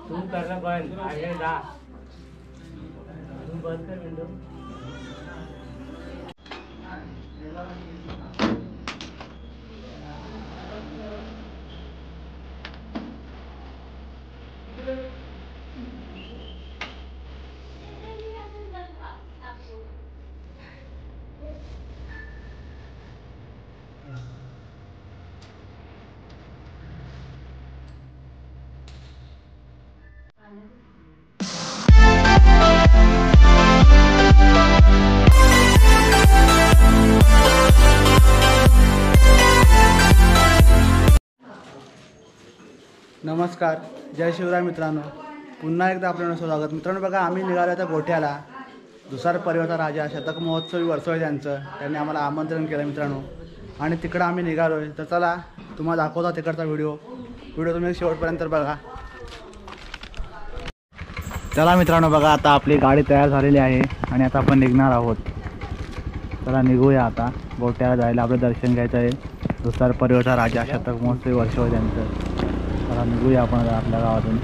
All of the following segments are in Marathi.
तू करणं बंद आहे जा तू बंद कर विंडो. नमस्कार, जय शिवराय मित्रांनो. पुन्हा एकदा आपल्याला स्वागत. मित्रांनो बघा, आम्ही निघालो आता गोठ्याला. दुसार परिवाराचा राजा शतक महोत्सवी वर्ष आहे त्यांनी आम्हाला आमंत्रण केलं मित्रांनो, आणि तिकडं आम्ही निघालो आहे. तर चला तुम्हाला दाखवता तिकडचा व्हिडिओ तुम्ही शेवटपर्यंत बघा. चला मित्रांनो बघा, आता आपली गाडी तयार झालेली आहे आणि आता आपण निघणार आहोत. चला निघूया आता गोठ्याला जायला. आपलं दर्शन घ्यायचं आहे. दुसार परिवाराचा राजा शतक महोत्सवी वर्ष आहे त्यांचं. चला निघूया आपण आपल्या गावातून.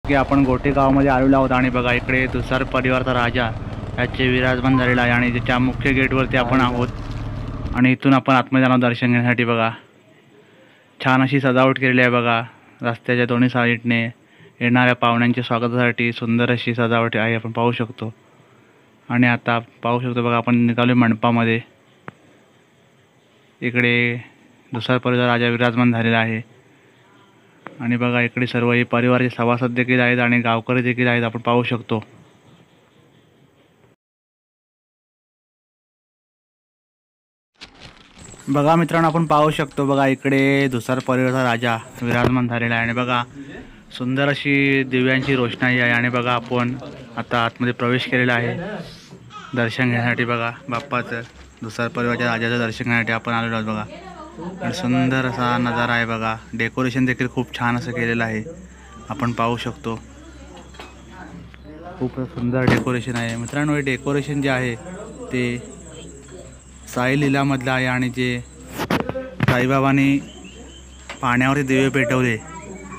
की आपण गोटे गावामध्ये आलेलो आहोत आणि बघा इकडे दुसार परिवाराचा राजा याचे विराजमान झालेला आहे आणि त्याच्या मुख्य गेटवरती आपण आहोत. आणि इथून आपण आतमध्ये जाणार दर्शन घेण्यासाठी. बघा छान अशी सजावट केलेली आहे. बघा रस्त्याच्या दोन्ही साईडने येणाऱ्या पाहुण्यांच्या स्वागतासाठी सुंदर अशी सजावट आहे, आपण पाहू शकतो. आणि आता पाहू शकतो बघा, आपण निघालो मंडपामध्ये. इकडे दुसार परिवाराचा राजा विराजमान झालेला आहे आणि बघा इकडे सर्व हे परिवाराचे सभासद देखील आहेत आणि गावकरी देखील आहेत, आपण पाहू शकतो. बघा मित्रांनो, आपण पाहू शकतो बघा इकडे दुसार परिवाराचा राजा विराजमान झालेला आहे आणि बघा सुंदर अशी दिव्यांची रोषणाई आहे. आणि बघा आपण आता आतमध्ये प्रवेश केलेला आहे दर्शन घेण्यासाठी. बघा बाप्पाचं दुसार परिवाराच्या राजाचं दर्शन घेण्यासाठी आपण आलेलो आहोत. बघा आणि सुंदर असा नजारा आहे. बघा डेकोरेशन देखील खूप छान असं केलेलं आहे, आपण पाहू शकतो. खूप सुंदर डेकोरेशन आहे मित्रांनो. हे डेकोरेशन जे आहे ते साई लीलामधलं आहे आणि जे साईबाबांनी पाण्यावरती दिवे पेटवले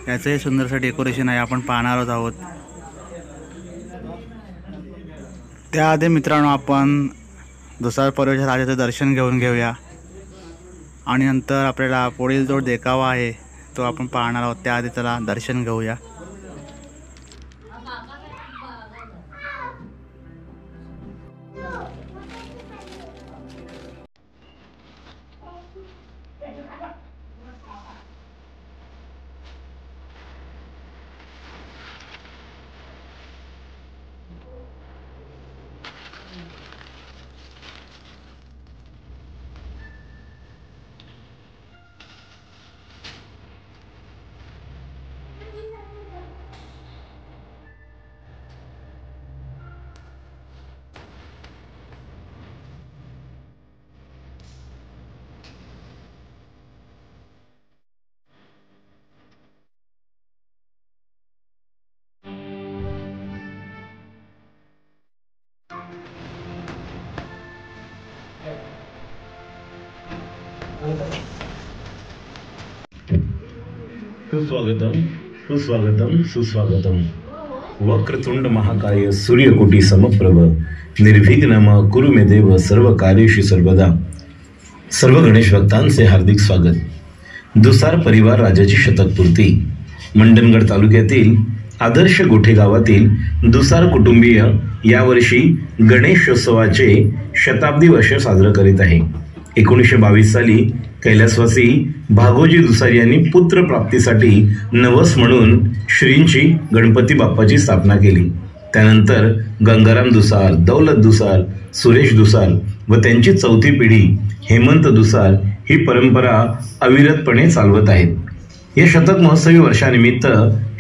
याचं सुंदरसं डेकोरेशन आहे, आपण पाहणारच आहोत. त्याआधी मित्रांनो आपण दुसार परिवाराच्या राजाचं दर्शन घेऊया आणि नंतर आपल्याला पुढील जो देखावा आहे तो आपण पाहणार आहोत. त्याआधी चला दर्शन घेऊया. सुस्वागतम सुस्वागतम सुस्वागतम. वक्रतुंड महाकाय सूर्यकोटी समप्रभ निर्विघ्नम कुरु मे देव सर्व कार्येषु सर्वदा. सर्व गणेश भक्तांचे हार्दिक स्वागत. दुसार परिवार राजाची शतकपूर्ती. मंडणगड तालुक्यातील आदर्श गोठे गावातील दुसार कुटुंबीय यावर्षी गणेशोत्सवाचे शताब्दी वर्ष साजरं करीत आहे. 1922 साली कैलासवासी भागोजी दुसार यांनी पुत्र प्राप्तीसाठी नवस म्हणून श्रींची गणपती बाप्पाची स्थापना केली. त्यानंतर गंगाराम दुसार, दौलत दुसार, सुरेश दुसार व त्यांची चौथी पिढी हेमंत दुसार ही परंपरा अविरतपणे चालवत आहेत. या शतक महोत्सवी वर्षानिमित्त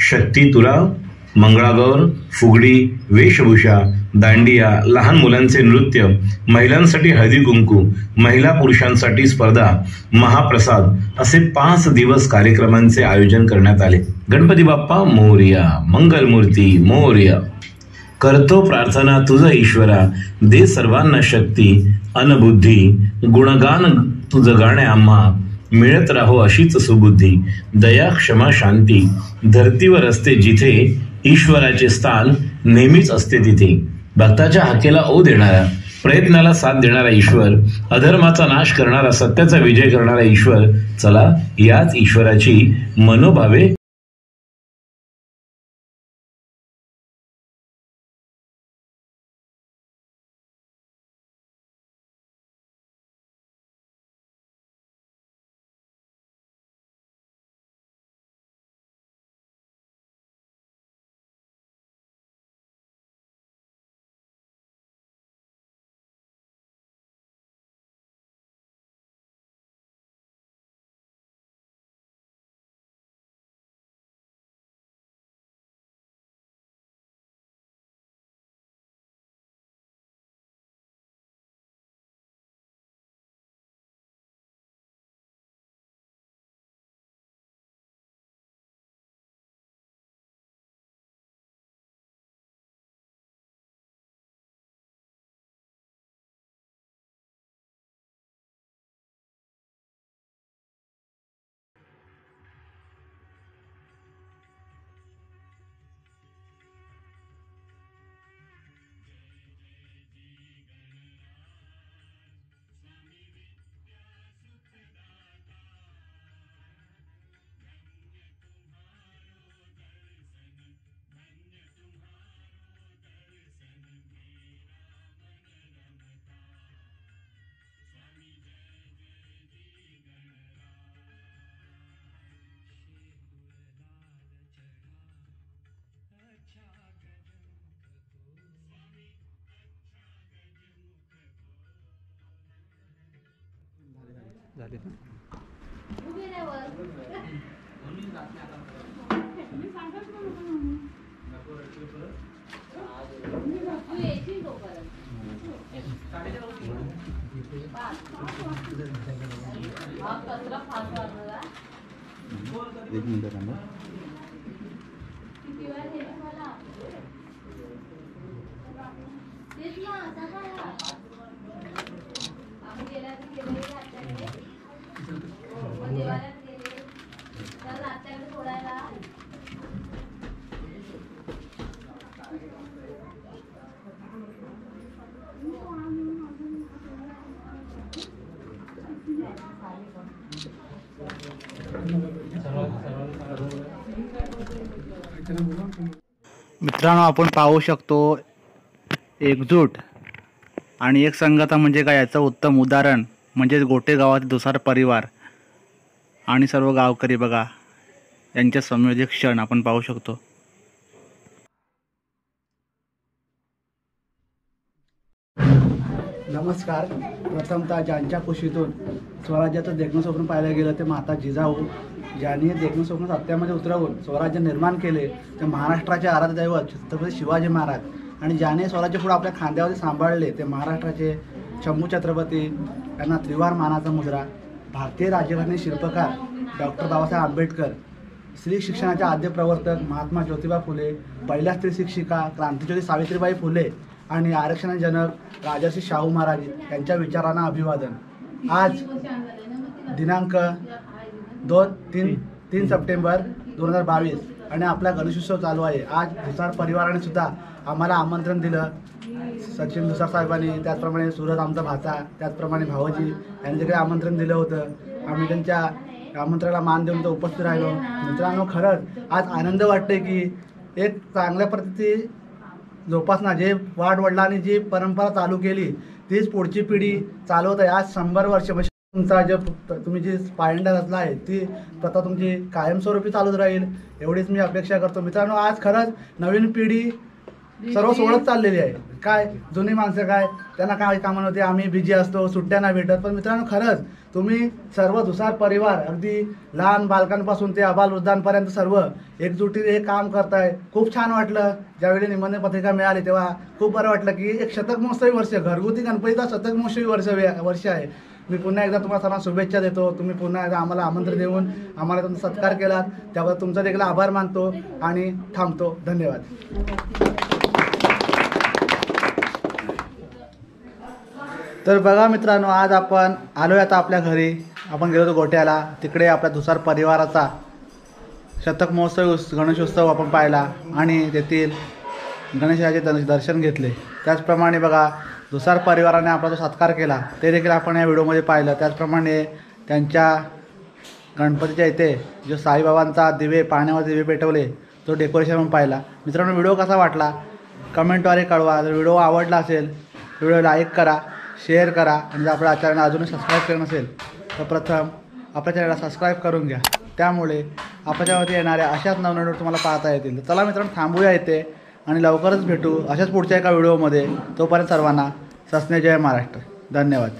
शक्ती तुरा, मंगळागौर, फुगडी, वेशभूषा, दांडिया, लहान मुलांचे नृत्य, महिलांसाठी हळदी कुंकू, महिला पुरुषांसाठी स्पर्धा, महाप्रसाद असे 5 दिवस कार्यक्रमांचे आयोजन करण्यात आले. गणपती बाप्पा मोरया, मंगलमूर्ती मोरया. करतो प्रार्थना तुझ ईश्वरा, दे सर्वांना शक्ती, अनबुद्धी, गुणगान तुझं गाणे आम्हा, मिळत राहो अशीच सुबुद्धी, दया क्षमा शांती, धर्तीवर असते जिथे ईश्वराचे स्थान नेहमीच असते तिथे. भक्ताच्या हाकेला ओ देणारा, प्रयत्नाला साथ देणारा ईश्वर, अधर्माचा नाश करणारा, सत्याचा विजय करणारा ईश्वर. चला याच ईश्वराची मनोभावे झाले. एक मिनिट थांबा. सर्व मित्रांनो, आपण पाहू शकतो एकजूट आणि एक संगता म्हणजे काय याचं उत्तम उदाहरण म्हणजे गोटे गावातील दुसार परिवार आणि सर्व गावकरी बघा यांच्या संयोजित क्षण आपण पाहू शकतो. नमस्कार. प्रथमतः ज्यांच्या कुशीतून स्वराज्याचं देखणं स्वप्न पाहायला गेलं ते माता जिजाऊ, ज्यांनी हे देखणं स्वप्न सत्यामध्ये उतरवून स्वराज्य निर्माण केले ते महाराष्ट्राचे आराध्य दैवत छत्रपती शिवाजी महाराज, आणि ज्याने स्वराज्य पुढे आपल्या खांद्यावरती सांभाळले ते महाराष्ट्राचे शंभू छत्रपती यांना त्रिवार मानाचा मुद्रा, भारतीय राज्यघटने शिल्पकार डॉक्टर बाबासाहेब आंबेडकर, स्त्री शिक्षणाचे आद्य प्रवर्तक महात्मा ज्योतिबा फुले, पहिल्या स्त्री शिक्षिका क्रांतिज्योती सावित्रीबाई फुले आणि आरक्षण जनक राजर्षी शाहू महाराज यांच्या विचारांना अभिवादन. आज दिनांक 3 सप्टेंबर 2022 आणि आपला गणेशोत्सव चालू आहे. आज दुसार परिवाराने सुद्धा आम्हाला आमंत्रण दिलं. सचिन दुसार साहेबांनी, त्याचप्रमाणे सूरज आमचा भाचा, त्याचप्रमाणे भावजी यांनी देखील आमंत्रण दिलं होतं. आम्ही त्यांच्या आमंत्रणाला मान देऊन उपस्थित राहिलो. मित्रांनो, खरंच आज आनंद वाटते की एक चांगल्या पद्धती जोपासना जे वाडवडिलांनी जी परंपरा चालू केली तीच पुढची पिढी चालवत आहे. आज 100 वर्ष तुमचा जे तुम्ही जी पायंडा रचला आहे ती प्रथा तुमची कायमस्वरूपी चालूच राहील एवढीच मी अपेक्षा करतो. मित्रांनो, आज खरंच नवीन पिढी सर्व सोडत चाललेली आहे. काय जुनी माणसं काय त्यांना काय कामं होते, आम्ही बिझी असतो, सुट्ट्या नाही भेटत. पण मित्रांनो, खरंच तुम्ही सर्व दुसार परिवार अगदी लहान बालकांपासून ते अबालवृद्धांपर्यंत सर्व एकजुटीने हे काम करताय. खूप छान वाटलं. ज्यावेळी निमंत्रण पत्रिका मिळाली तेव्हा खूप बरं वाटलं की एक शतक महोत्सवी वर्ष, घरगुती गणपतीचा शतक महोत्सवी वर्ष आहे. मी पुन्हा एकदा तुम्हाला सर्वांना शुभेच्छा देतो. तुम्ही पुन्हा एकदा आम्हाला आमंत्रण देऊन आम्हाला तुमचा सत्कार केलात त्याबद्दल तुमचा देखील आभार मानतो आणि थांबतो. धन्यवाद. तर बघा मित्रांनो, आज आपण आलोय आता आपल्या घरी. आपण गेलो होतो गोट्याला, तिकडे आपल्या दुसार परिवाराचा शतक महोत्सव गणेशोत्सव आपण पाहिला आणि तेथील गणेशाचे दर्शन घेतले. त्याचप्रमाणे बघा दुसार परिवाराने आपला जो सत्कार केला ते देखील आपण या व्हिडिओमध्ये पाहिलं. त्याचप्रमाणे त्यांच्या गणपतीच्या इथे जो साईबाबांचा दिवे पाण्यावर दिवे पेटवले तो डेकोरेशन पण पाहिला. मित्रांनो, व्हिडिओ कसा वाटला कमेंटद्वारे कळवा. जर व्हिडिओ आवडला असेल व्हिडिओ लाईक करा, शेअर करा आणि जर आपल्या चॅनलला अजूनही सबस्क्राईब केलं नसेल तर प्रथम आपल्या चॅनलला सबस्क्राईब करून घ्या. त्यामुळे आपल्यावरती येणाऱ्या अशाच नवनवीन तुम्हाला पाहता येतील. चला मित्रांनो, थांबूया इथे आणि लवकरच भेटू अशाच पुढच्या एका व्हिडिओमध्ये. तोपर्यंत सर्वांना सस्ने जय महाराष्ट्र. धन्यवाद.